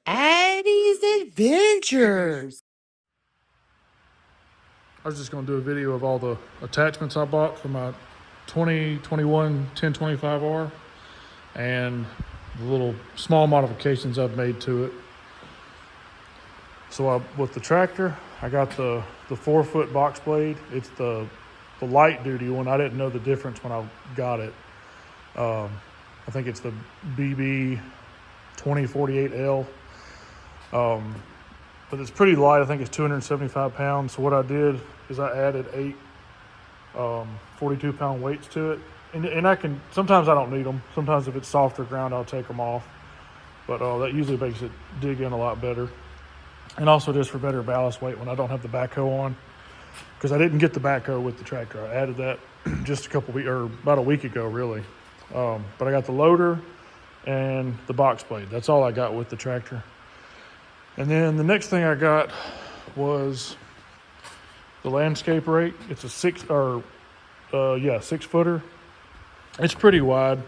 Addie's Adventures. I was just going to do a video of all the attachments I bought for my 2021 1025R and the little small modifications I've made to it. So with the tractor, I got the 4-foot box blade. It's the light duty one. I didn't know the difference when I got it. I think it's the BB 2048L. But it's pretty light. I think it's 275 pounds. So what I did is I added 8 42-pound weights to it. And I can, sometimes I don't need them. Sometimes if it's softer ground, I'll take them off. But that usually makes it dig in a lot better. And also just for better ballast weight when I don't have the backhoe on. Because I didn't get the backhoe with the tractor. I added that just about a week ago, really. But I got the loader and the box blade. That's all I got with the tractor. And then the next thing I got was the landscape rake. It's a 6-footer. It's pretty wide.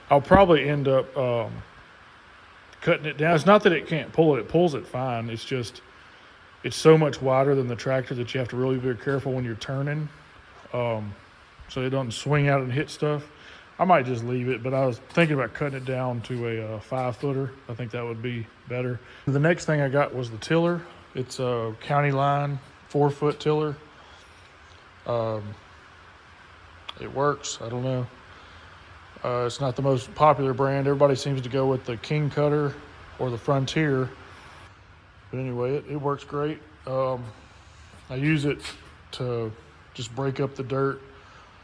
I'll probably end up cutting it down. It's not that it can't pull it. It pulls it fine. It's just, it's so much wider than the tractor that you have to really be careful when you're turning. So it doesn't swing out and hit stuff. I might just leave it, but I was thinking about cutting it down to a 5-footer. I think that would be better. The next thing I got was the tiller. It's a county line 4-foot tiller. It works. I don't know. It's not the most popular brand. Everybody seems to go with the King Cutter or the Frontier. But anyway, it works great. I use it to just break up the dirt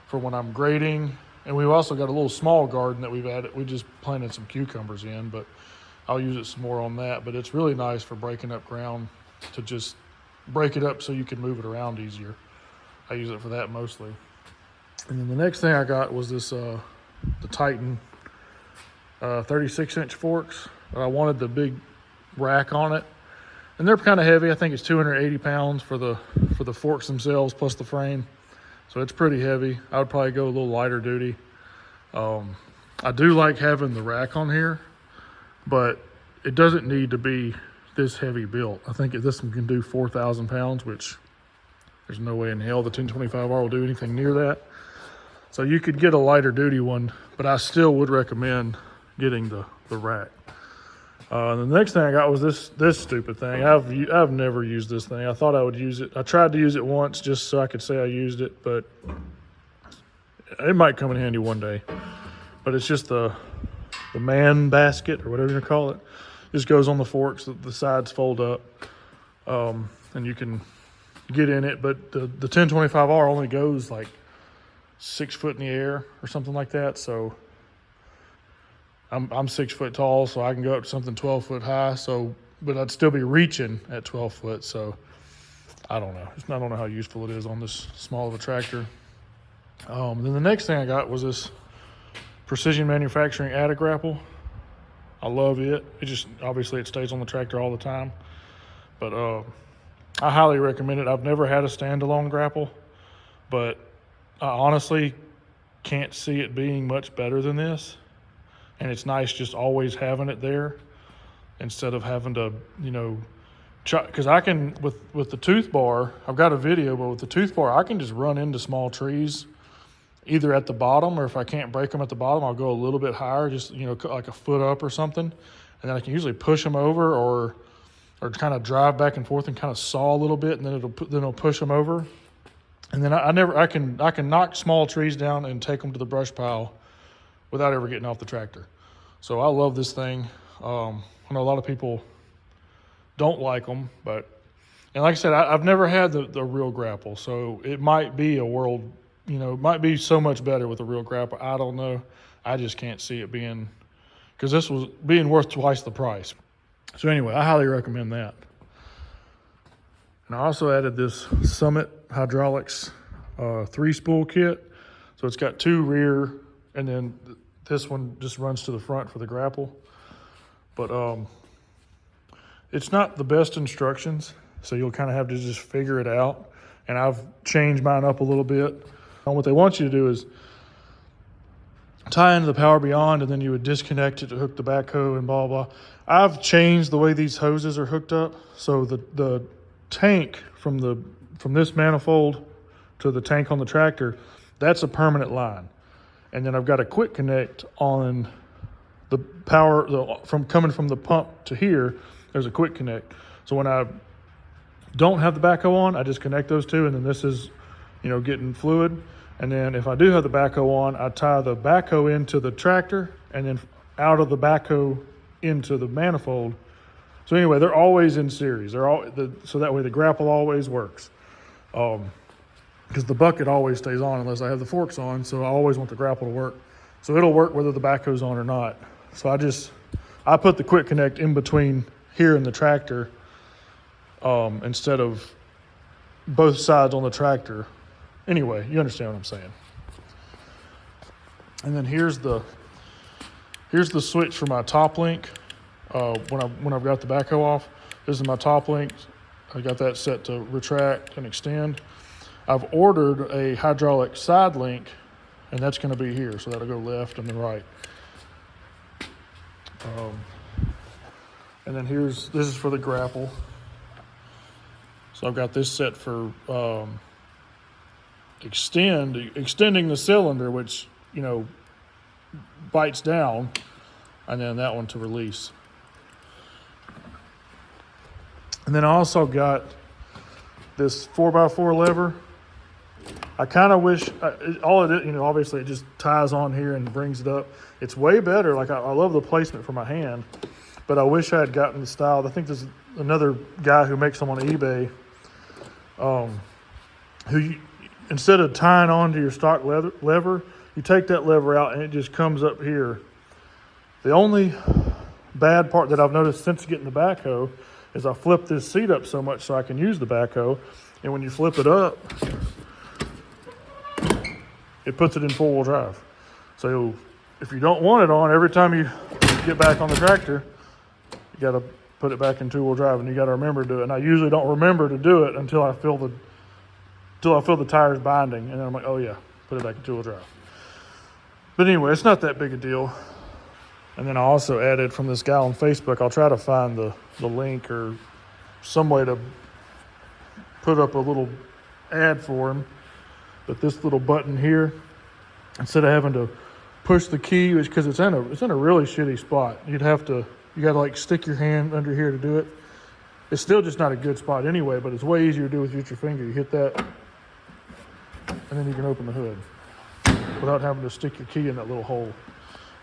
for when I'm grading. And we've also got a little small garden that we've added. We just planted some cucumbers in, but I'll use it some more on that. But it's really nice for breaking up ground, to just break it up so you can move it around easier. I use it for that mostly. And then the next thing I got was this, the Titan 36-inch forks. I wanted the big rack on it. And they're kind of heavy. I think it's 280 pounds for the forks themselves plus the frame. So it's pretty heavy. I would probably go a little lighter duty. I do like having the rack on here, but it doesn't need to be this heavy built. I think this one can do 4,000 pounds, which there's no way in hell the 1025R will do anything near that. So you could get a lighter duty one, but I still would recommend getting the rack. The next thing I got was this stupid thing. I've never used this thing. I thought I would use it. I tried to use it once just so I could say I used it, but it might come in handy one day. But it's just the man basket or whatever you call it. Just goes on the forks. The sides fold up, and you can get in it. But the 1025R only goes like 6 foot in the air or something like that. So I'm 6 foot tall, so I can go up to something 12 foot high. So, but I'd still be reaching at 12 foot. So I don't know. I don't know how useful it is on this small of a tractor. Then the next thing I got was this Precision Manufacturing grapple. I love it. It just, obviously it stays on the tractor all the time. But I highly recommend it. I've never had a standalone grapple, but I honestly can't see it being much better than this. And it's nice just always having it there instead of having to, because I can, with the tooth bar, I've got a video, but with the tooth bar, I can just run into small trees either at the bottom, or if I can't break them at the bottom, I'll go a little bit higher, just, like a foot up or something. And then I can usually push them over or kind of drive back and forth and kind of saw a little bit, and then it'll push them over. And then I can knock small trees down and take them to the brush pile without ever getting off the tractor. So I love this thing. I know a lot of people don't like them, and like I said, I've never had the real grapple, so it might be a world, it might be so much better with a real grapple. I don't know. I just can't see it being, because this was being worth twice the price. So anyway, I highly recommend that. And I also added this Summit Hydraulics 3-spool kit. So it's got 2 rear, and then this one just runs to the front for the grapple. But it's not the best instructions, so you'll kind of have to just figure it out. And I've changed mine up a little bit. And what they want you to do is tie into the Power Beyond, and then you would disconnect it to hook the backhoe and blah, blah. I've changed the way these hoses are hooked up. So the tank from this manifold to the tank on the tractor, that's a permanent line. And then I've got a quick connect on the power, from coming from the pump to here, there's a quick connect. So when I don't have the backhoe on, I just connect those two, and then this is, getting fluid. And then if I do have the backhoe on, I tie the backhoe into the tractor, and then out of the backhoe into the manifold. So anyway, they're always in series. So that way the grapple always works. Because the bucket always stays on unless I have the forks on, so I always want the grapple to work. So it'll work whether the backhoe's on or not. So I put the quick connect in between here and the tractor, instead of both sides on the tractor. Anyway, you understand what I'm saying. And then here's the switch for my top link. When I've got the backhoe off, this is my top link. I got that set to retract and extend. I've ordered a hydraulic side link, and that's going to be here, so that'll go left and then right. And then this is for the grapple. So I've got this set for extending the cylinder, which bites down, and then that one to release. And then I also got this 4x4 lever. I kind of wish, all it is, obviously it just ties on here and brings it up. It's way better. Like, I love the placement for my hand, but I wish I had gotten the style. I think there's another guy who makes them on eBay, who instead of tying onto your stock lever, you take that lever out and it just comes up here. The only bad part that I've noticed since getting the backhoe is I flip this seat up so much so I can use the backhoe, and when you flip it up, it puts it in four-wheel drive. So if you don't want it on, every time you get back on the tractor, you got to put it back in two-wheel drive, and you got to remember to do it. And I usually don't remember to do it until I feel the tires binding, and then I'm like, oh yeah, put it back in two-wheel drive. But anyway, it's not that big a deal. And then I also added from this guy on Facebook, I'll try to find the link or some way to put up a little ad for him. But this little button here, instead of having to push the key, because it's in a really shitty spot. You got to like stick your hand under here to do it. It's still just not a good spot anyway, but it's way easier to do with your finger. You hit that, and then you can open the hood without having to stick your key in that little hole,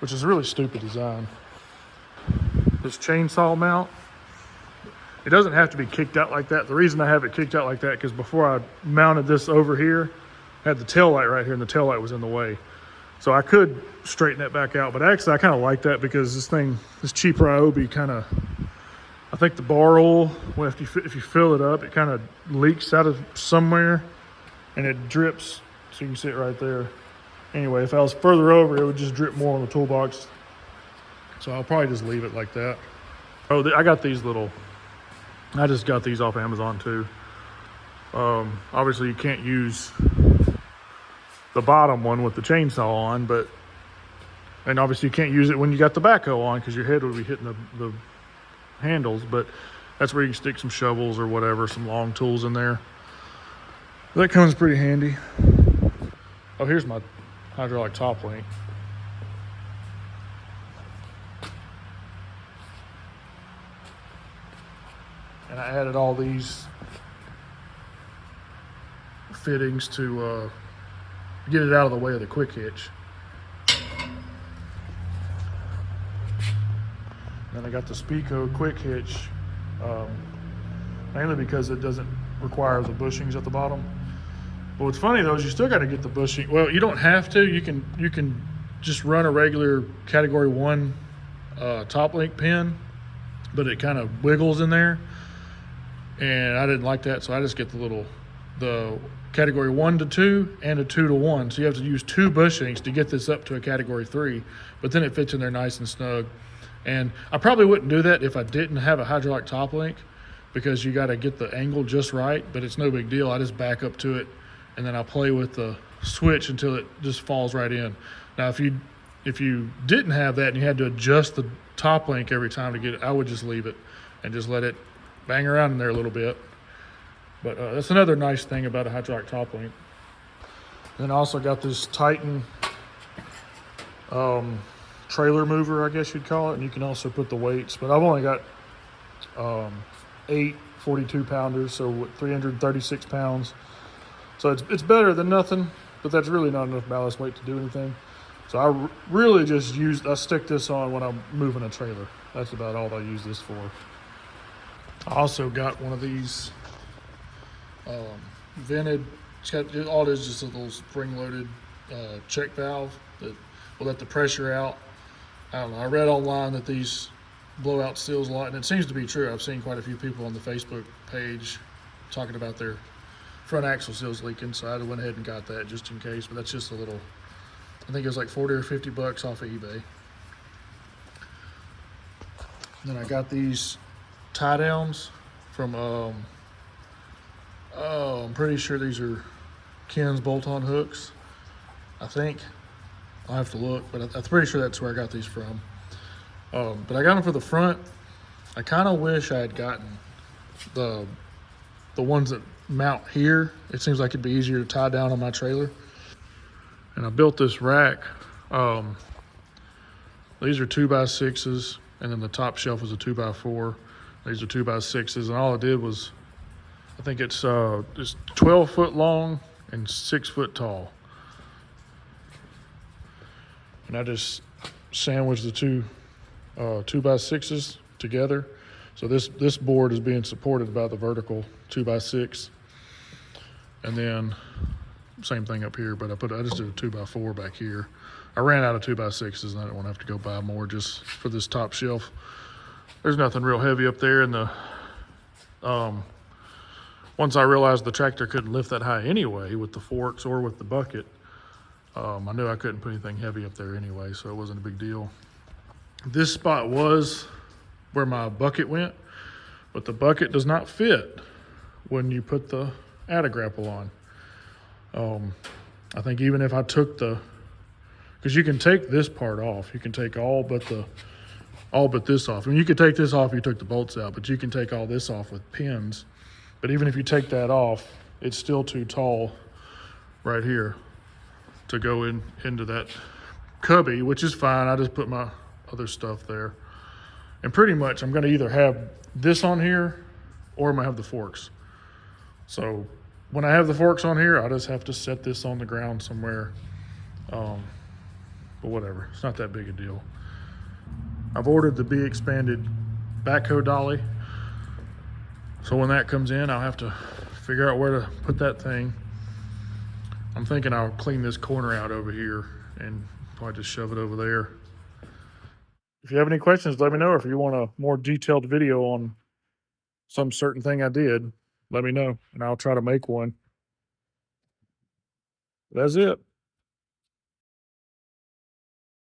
which is a really stupid design. This chainsaw mount, it doesn't have to be kicked out like that. The reason I have it kicked out like that, because before I mounted this over here, I had the tail light right here, and the tail light was in the way. So I could straighten that back out, but actually I kind of like that because this cheaper Ryobi kind of, I think the bar oil, well, if you fill it up, it kind of leaks out of somewhere and it drips, so you can see it right there. Anyway, if I was further over, it would just drip more on the toolbox. So I'll probably just leave it like that. Oh, I got these I just got these off Amazon too. Obviously you can't use the bottom one with the chainsaw on, and obviously you can't use it when you got the backhoe on because your head would be hitting the handles, but that's where you can stick some shovels or whatever, some long tools in there. That comes pretty handy. Oh, here's my hydraulic top link. And I added all these fittings to get it out of the way of the quick hitch. And I got the Spico quick hitch, mainly because it doesn't require the bushings at the bottom. But what's funny though is you still got to get the bushing. Well, you don't have to. You can just run a regular Category 1 top link pin, but it kind of wiggles in there. And I didn't like that, so I just get the Category 1 to 2 and a 2 to 1. So you have to use 2 bushings to get this up to a Category 3, but then it fits in there nice and snug. And I probably wouldn't do that if I didn't have a hydraulic top link, because you got to get the angle just right, but it's no big deal. I just back up to it, and then I play with the switch until it just falls right in. Now, if you if you didn't have that and you had to adjust the top link every time to get it, I would just leave it and just let it bang around in there a little bit. But that's another nice thing about a hydraulic top link. Then I also got this Titan trailer mover, I guess you'd call it, and you can also put the weights, but I've only got 8 42-pounders, so 336 pounds. So it's better than nothing, but that's really not enough ballast weight to do anything. So I really just I stick this on when I'm moving a trailer. That's about all I use this for. I also got one of these vented, all it is just a little spring-loaded check valve that will let the pressure out. I don't know, I read online that these blow out seals a lot, and it seems to be true. I've seen quite a few people on the Facebook page talking about their front axle seals leaking, so I went ahead and got that just in case. But that's just a little, I think it was like 40 or 50 bucks off of eBay. And then I got these tie downs from I'm pretty sure these are Ken's bolt-on hooks, I think. I'll have to look, but I'm pretty sure that's where I got these from. But I got them for the front. I kind of wish I had gotten the ones that mount here. It seems like it'd be easier to tie down on my trailer. And I built this rack. These are 2x6s, and then the top shelf is a 2x4. These are 2x6s, and all I did was, I think it's 12 foot long and 6 foot tall. And I just sandwiched the two 2x6s together. So this board is being supported by the vertical 2x6, and then same thing up here. But I just did a 2x4 back here. I ran out of 2x6s, and I didn't want to have to go buy more just for this top shelf. There's nothing real heavy up there, and once I realized the tractor couldn't lift that high anyway with the forks or with the bucket, I knew I couldn't put anything heavy up there anyway, so it wasn't a big deal. This spot was where my bucket went, but the bucket does not fit when you put the grapple on. I think even if I took because you can take this part off, you can take all but this off. I mean, you could take this off if you took the bolts out, but you can take all this off with pins. But even if you take that off, it's still too tall right here to go into that cubby, which is fine. I just put my other stuff there. And pretty much I'm gonna either have this on here or I'm gonna have the forks. So when I have the forks on here, I just have to set this on the ground somewhere. But whatever, it's not that big a deal. I've ordered the Be Expanded backhoe dolly. So when that comes in, I'll have to figure out where to put that thing. I'm thinking I'll clean this corner out over here and probably just shove it over there. If you have any questions, let me know. If you want a more detailed video on some certain thing I did, let me know, and I'll try to make one. That's it.